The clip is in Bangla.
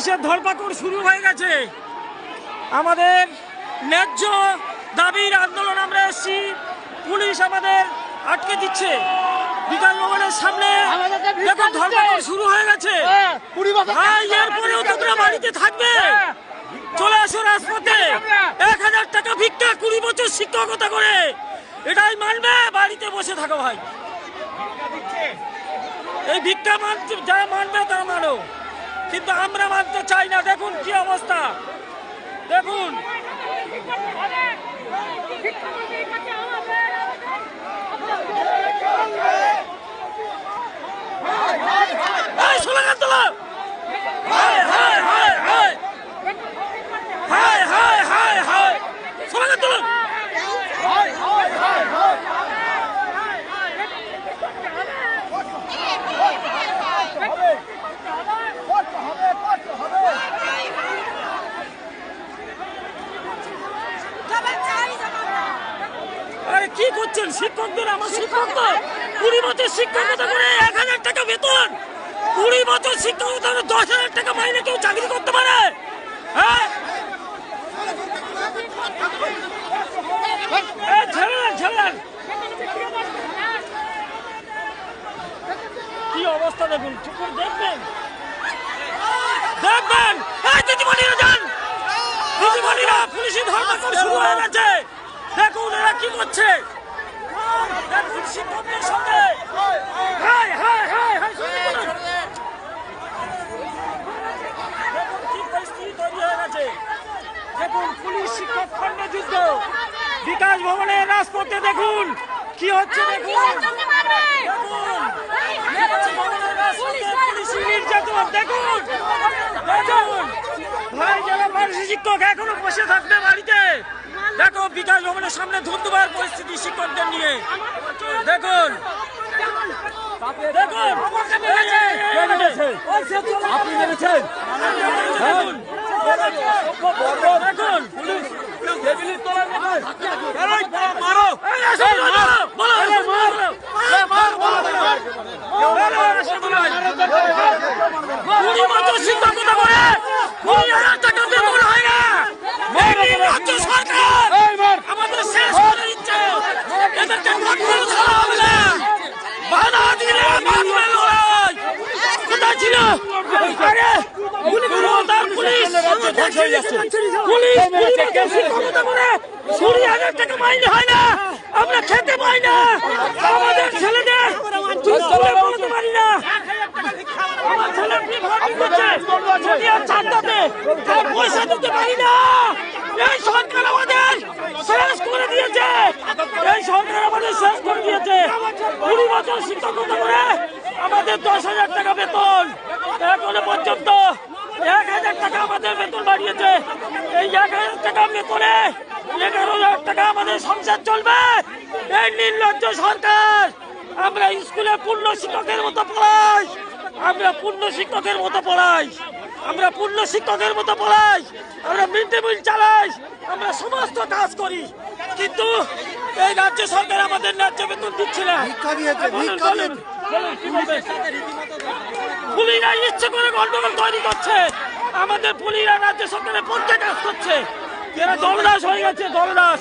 পুলিশের ধরপাকড় শুরু হয়ে গেছে। আমাদের ন্যায্য দাবির আন্দোলন আমরা এসেছি, পুলিশ আমাদের আটকে দিচ্ছে। বিকাশ ভবনের সামনে দেখুন ধরপাকড় শুরু হয়ে গেছে। এরপরেও তোমরা বাড়িতে থাকবে? চলে আসো রাজপথে। 1000 টাকা ভিক্ষা, 20 বছর শিক্ষকতা করে, এটাই মানবে? বাড়িতে বসে থাকো ভাই। এই ভিক্ষা মানতে যারা মানবে তারা মানো, কিন্তু আমরা মানতে চাই না। দেখুন কি অবস্থা, দেখুন। স্লোগান তোলো, স্লোগান তোলো। আরে কি করছেন শিক্ষকদের? আমার শিক্ষক তো 20 বছর শিক্ষকতা করে 1000 টাকা বেতন, 20 বছর শিক্ষকতা করে 10,000 টাকা মাইনে কেউ চাকরি করতে পারে? হ্যাঁ, কি অবস্থা দেখুন, চুপ করে দেখবেন, দেখবেন। দিদিমণিরা যান, দিদিমণিরা, পুলিশের ধরপাকড় শুরু হয়ে গেছে। দেখুন এরা কি করছে, দেখুন শিক্ষকদের সঙ্গে। দেখুন কি পরিস্থিতি তৈরি হয়ে গেছে। দেখুন পুলিশ শিক্ষক খণ্ডযুদ্ধ বিকাশ ভবনের রাজপথে, দেখুন কি হচ্ছে। দেখুন পুলিশি নির্যাতন, দেখুন দেখুন। ভাই যারা পার্শ্ব শিক্ষক এখনো বসে থাকবে বাড়িতে। দেখো বিকাশ ভবনের সামনে ধুন্ধুমার পরিস্থিতি শিক্ষকদের নিয়ে। দেখুন দেখুন, আপনি মেরেছেন, দেখুন দেখুন। শিক্ষকতা করে 20,000 টাকা বেতন হয় না, রাজ্য সরকার আমাদের শেষ করে দিচ্ছে। এদেরকে কন্ট্রোল করা হবে না, বাধা দিলে বাঁধবে লড়াই। কোথায় ছিল? আরে পুলিশ 20,000 টাকা মাইনে হয় না, আমরা খেতে পাই না, আমাদের ছেলেদের বলতে পারি না। আমার ছেলে পয়সা দিতে পারি না। এই সরকার আমাদের শেষ করে দিয়েছে, এই সরকার আমাদের শেষ করে দিয়েছে। 20 বছর শিক্ষকতা করে আমাদের 10,000 টাকা বেতন, এখনো পর্যন্ত 1,000 টাকা আমাদের বেতন বাড়িয়েছে। এই 1,000 টাকা বেতনে 11,000 টাকা আমাদের সংসার চলবে। এই নির্লজ্জ সরকার। আমরা স্কুলে পূর্ণ শিক্ষকের মতো পড়াই, আমরা পূর্ণ শিক্ষকের মতো পড়াই, আমরা পূর্ণ শিক্ষকের মতো পড়াই, আমরা মিড ডে মিল চালাই, আমরা সমস্ত কাজ করি, কিন্তু এই রাজ্য সরকার আমাদের ন্যায্য বেতন দিচ্ছে না। পুলিশরা ইচ্ছে করে গন্ডগোল তৈরি করছে, আমাদের পুলিশরা রাজ্য সরকারের পক্ষে কাজ করছে। এরা দলদাস হয়ে গেছে, দলদাস।